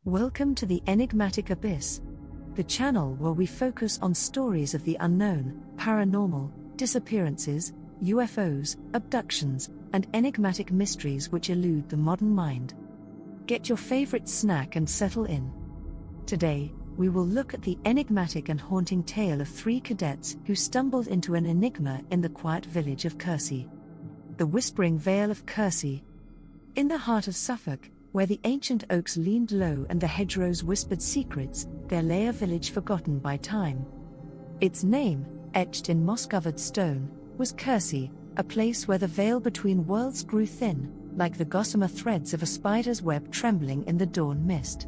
Welcome to the Enigmatic Abyss, the channel where we focus on stories of the unknown, paranormal, disappearances, UFOs, abductions, and enigmatic mysteries which elude the modern mind. Get your favorite snack and settle in. Today, we will look at the enigmatic and haunting tale of three cadets who stumbled into an enigma in the quiet village of Kersey. The Whispering Vale of Kersey. In the heart of Suffolk, where the ancient oaks leaned low and the hedgerows whispered secrets, there lay a village forgotten by time. Its name, etched in moss-covered stone, was Kersey, a place where the veil between worlds grew thin, like the gossamer threads of a spider's web trembling in the dawn mist.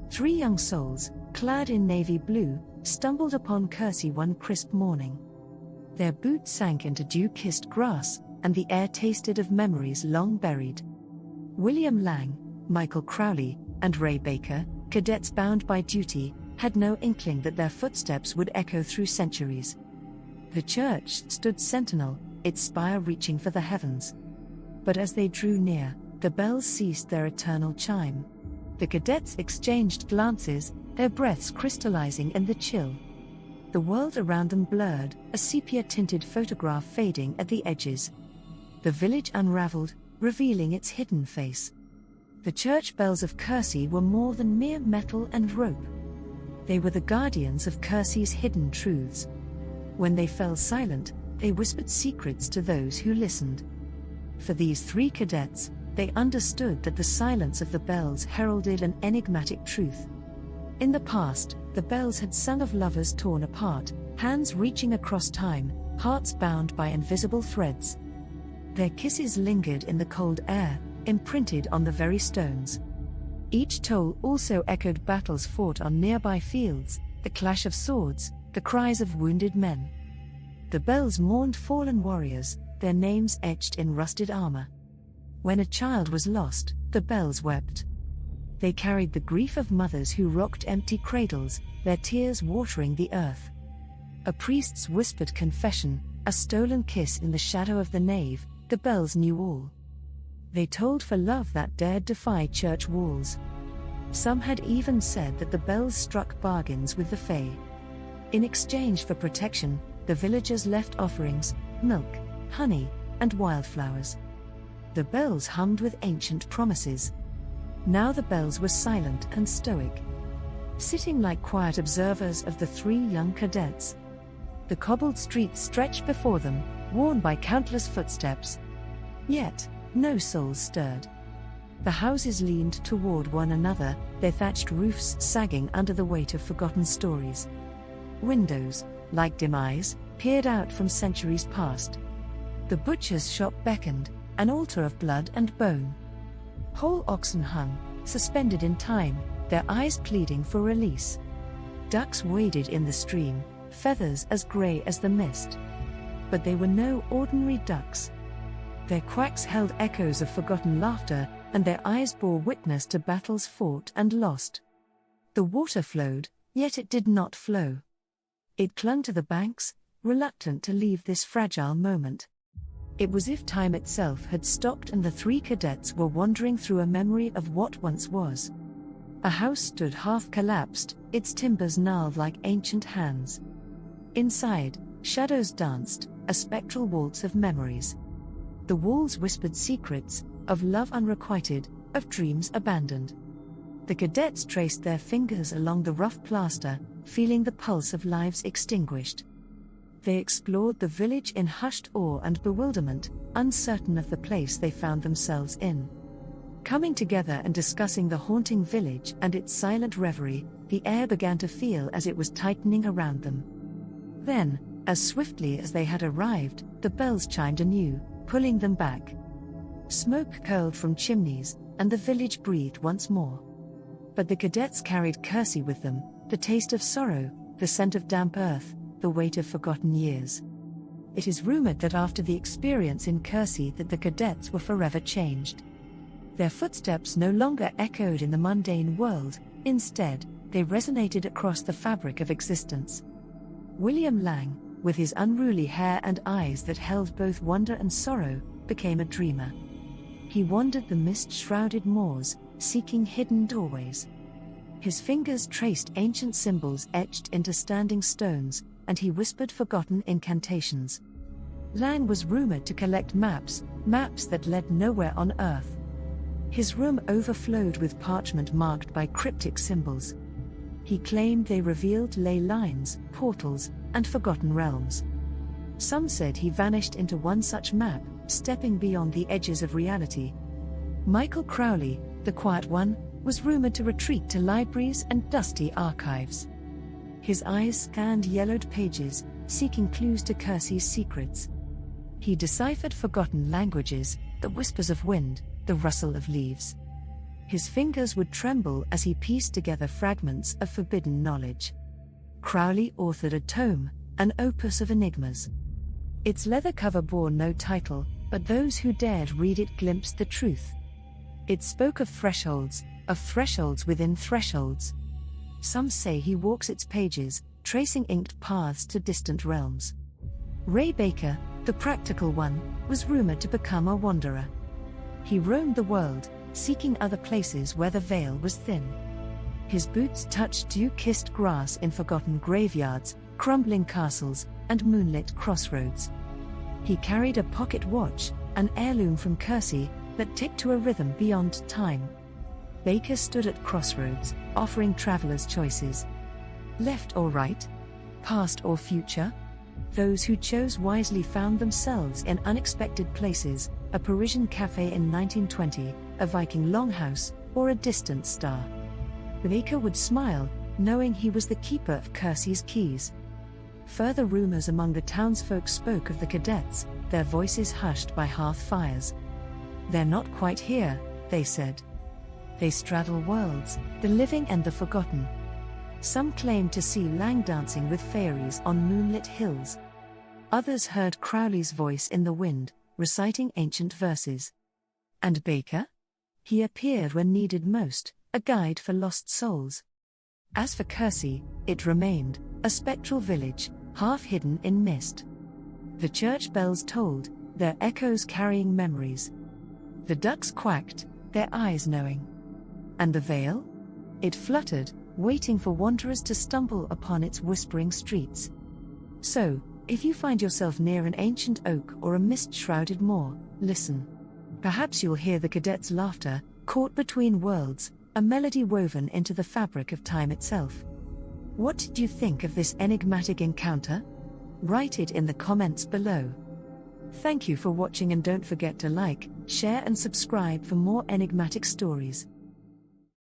Three young souls, clad in navy blue, stumbled upon Kersey one crisp morning. Their boots sank into dew-kissed grass, and the air tasted of memories long buried. William Lang, Michael Crowley, and Ray Baker, cadets bound by duty, had no inkling that their footsteps would echo through centuries. The church stood sentinel, its spire reaching for the heavens. But as they drew near, the bells ceased their eternal chime. The cadets exchanged glances, their breaths crystallizing in the chill. The world around them blurred, a sepia-tinted photograph fading at the edges. The village unraveled, revealing its hidden face. The church bells of Kersey were more than mere metal and rope. They were the guardians of Kersey's hidden truths. When they fell silent, they whispered secrets to those who listened. For these three cadets, they understood that the silence of the bells heralded an enigmatic truth. In the past, the bells had sung of lovers torn apart, hands reaching across time, hearts bound by invisible threads. Their kisses lingered in the cold air, imprinted on the very stones. Each toll also echoed battles fought on nearby fields, the clash of swords, the cries of wounded men. The bells mourned fallen warriors, their names etched in rusted armor. When a child was lost, the bells wept. They carried the grief of mothers who rocked empty cradles, their tears watering the earth. A priest's whispered confession, a stolen kiss in the shadow of the nave, the bells knew all. They told for love that dared defy church walls. Some had even said that the bells struck bargains with the fae. In exchange for protection, the villagers left offerings, milk, honey, and wildflowers. The bells hummed with ancient promises. Now the bells were silent and stoic, sitting like quiet observers of the three young cadets. The cobbled streets stretched before them, worn by countless footsteps. Yet, no souls stirred. The houses leaned toward one another, their thatched roofs sagging under the weight of forgotten stories. Windows, like dim eyes, peered out from centuries past. The butcher's shop beckoned, an altar of blood and bone. Whole oxen hung, suspended in time, their eyes pleading for release. Ducks waded in the stream, feathers as gray as the mist. But they were no ordinary ducks. Their quacks held echoes of forgotten laughter, and their eyes bore witness to battles fought and lost. The water flowed, yet it did not flow. It clung to the banks, reluctant to leave this fragile moment. It was as if time itself had stopped and the three cadets were wandering through a memory of what once was. A house stood half collapsed, its timbers gnarled like ancient hands. Inside, shadows danced, a spectral waltz of memories. The walls whispered secrets, of love unrequited, of dreams abandoned. The cadets traced their fingers along the rough plaster, feeling the pulse of lives extinguished. They explored the village in hushed awe and bewilderment, uncertain of the place they found themselves in. Coming together and discussing the haunting village and its silent reverie, the air began to feel as it was tightening around them. Then, as swiftly as they had arrived, the bells chimed anew, pulling them back. Smoke curled from chimneys, and the village breathed once more. But the cadets carried Kersey with them, the taste of sorrow, the scent of damp earth, the weight of forgotten years. It is rumored that after the experience in Kersey that the cadets were forever changed. Their footsteps no longer echoed in the mundane world, instead, they resonated across the fabric of existence. William Lang, with his unruly hair and eyes that held both wonder and sorrow, became a dreamer. He wandered the mist-shrouded moors, seeking hidden doorways. His fingers traced ancient symbols etched into standing stones, and he whispered forgotten incantations. Lang was rumored to collect maps that led nowhere on Earth. His room overflowed with parchment marked by cryptic symbols. He claimed they revealed ley lines, portals, and forgotten realms. Some said he vanished into one such map, stepping beyond the edges of reality. Michael Crowley, the Quiet One, was rumored to retreat to libraries and dusty archives. His eyes scanned yellowed pages, seeking clues to Kersey's secrets. He deciphered forgotten languages, the whispers of wind, the rustle of leaves. His fingers would tremble as he pieced together fragments of forbidden knowledge. Crowley authored a tome, an opus of enigmas. Its leather cover bore no title, but those who dared read it glimpsed the truth. It spoke of thresholds within thresholds. Some say he walks its pages, tracing inked paths to distant realms. Ray Baker, the practical one, was rumored to become a wanderer. He roamed the world, seeking other places where the veil was thin. His boots touched dew-kissed grass in forgotten graveyards, crumbling castles, and moonlit crossroads. He carried a pocket watch, an heirloom from Kersey, that ticked to a rhythm beyond time. Baker stood at crossroads, offering travelers choices. Left or right? Past or future? Those who chose wisely found themselves in unexpected places, a Parisian cafe in 1920, a Viking longhouse, or a distant star. Baker would smile, knowing he was the keeper of Kersey's keys. Further rumors among the townsfolk spoke of the cadets, their voices hushed by hearth fires. "They're not quite here," they said. They straddle worlds, the living and the forgotten. Some claimed to see Lang dancing with fairies on moonlit hills. Others heard Crowley's voice in the wind, reciting ancient verses. And Baker? He appeared when needed most, a guide for lost souls. As for Kersey, it remained a spectral village, half hidden in mist. The church bells tolled, their echoes carrying memories. The ducks quacked, their eyes knowing. And the veil? It fluttered, waiting for wanderers to stumble upon its whispering streets. So, if you find yourself near an ancient oak or a mist-shrouded moor, listen. Perhaps you'll hear the cadets' laughter, caught between worlds, a melody woven into the fabric of time itself. What did you think of this enigmatic encounter? Write it in the comments below. Thank you for watching, and don't forget to like, share and subscribe for more enigmatic stories.